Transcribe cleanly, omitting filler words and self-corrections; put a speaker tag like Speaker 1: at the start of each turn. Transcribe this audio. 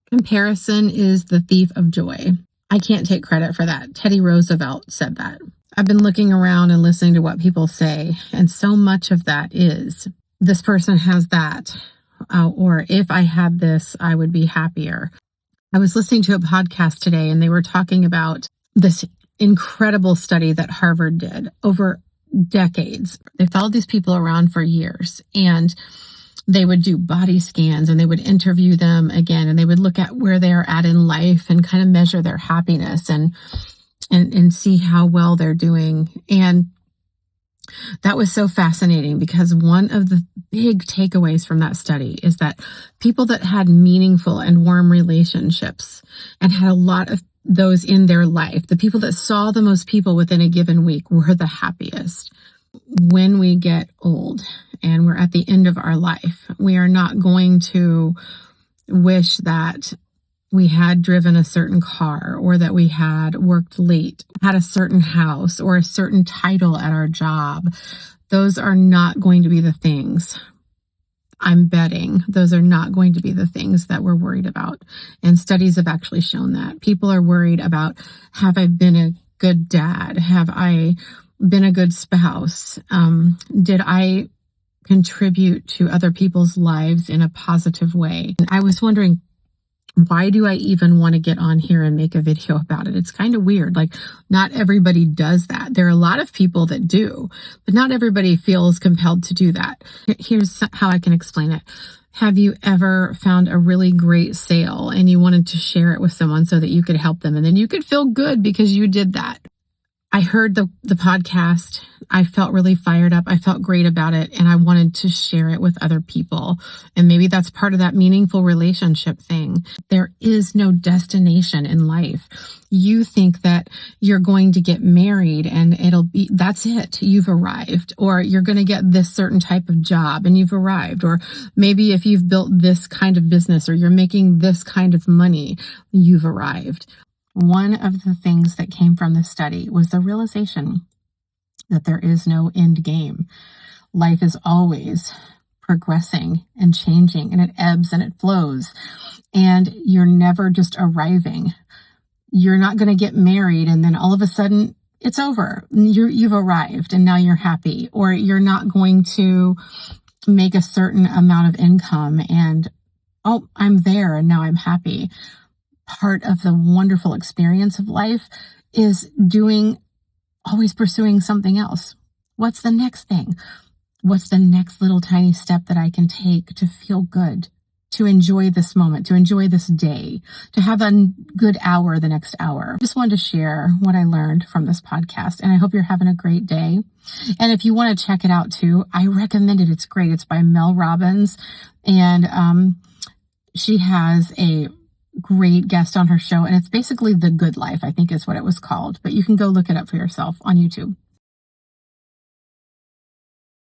Speaker 1: Comparison is the thief of joy. I can't take credit for that. Teddy Roosevelt said that. I've been looking around and listening to what people say, and so much of that is, this person has that, or if I had this, I would be happier. I was listening to a podcast today, and they were talking about this incredible study that Harvard did over decades. They followed these people around for years, and they would do body scans, and they would interview them again, and they would look at where they're at in life and kind of measure their happiness and see how well they're doing. And that was so fascinating, because one of the big takeaways from that study is that people that had meaningful and warm relationships and had a lot of those in their life, the people that saw the most people within a given week, were the happiest. When we get old and we're at the end of our life, we are not going to wish that we had driven a certain car, or that we had worked late, had a certain house, or a certain title at our job. Those are not going to be the things. I'm betting those are not going to be the things that we're worried about. And studies have actually shown that. People are worried about, have I been a good dad? Have I been a good spouse? Did I contribute to other people's lives in a positive way? And I was wondering, why do I even want to get on here and make a video about it? It's kind of weird. Like, not everybody does that. There are a lot of people that do, but not everybody feels compelled to do that. Here's how I can explain it. Have you ever found a really great sale and you wanted to share it with someone so that you could help them, and then you could feel good because you did that? I heard the podcast. I felt really fired up. I felt great about it, and I wanted to share it with other people. And maybe that's part of that meaningful relationship thing. There is no destination in life. You think that you're going to get married and that's it. You've arrived. Or you're going to get this certain type of job and you've arrived. Or maybe if you've built this kind of business, or you're making this kind of money, you've arrived. One of the things that came from this study was the realization that there is no end game. Life is always progressing and changing, and it ebbs and it flows, and you're never just arriving. You're not going to get married and then all of a sudden it's over. You've arrived and now you're happy. Or you're not going to make a certain amount of income and, oh, I'm there and now I'm happy. Part of the wonderful experience of life is always pursuing something else. What's the next thing? What's the next little tiny step that I can take to feel good, to enjoy this moment, to enjoy this day, to have a good hour the next hour? Just wanted to share what I learned from this podcast, and I hope you're having a great day. And if you want to check it out too, I recommend it. It's great. It's by Mel Robbins, and she has a great guest on her show, and it's basically The Good Life, I think is what it was called, but you can go look it up for yourself on YouTube.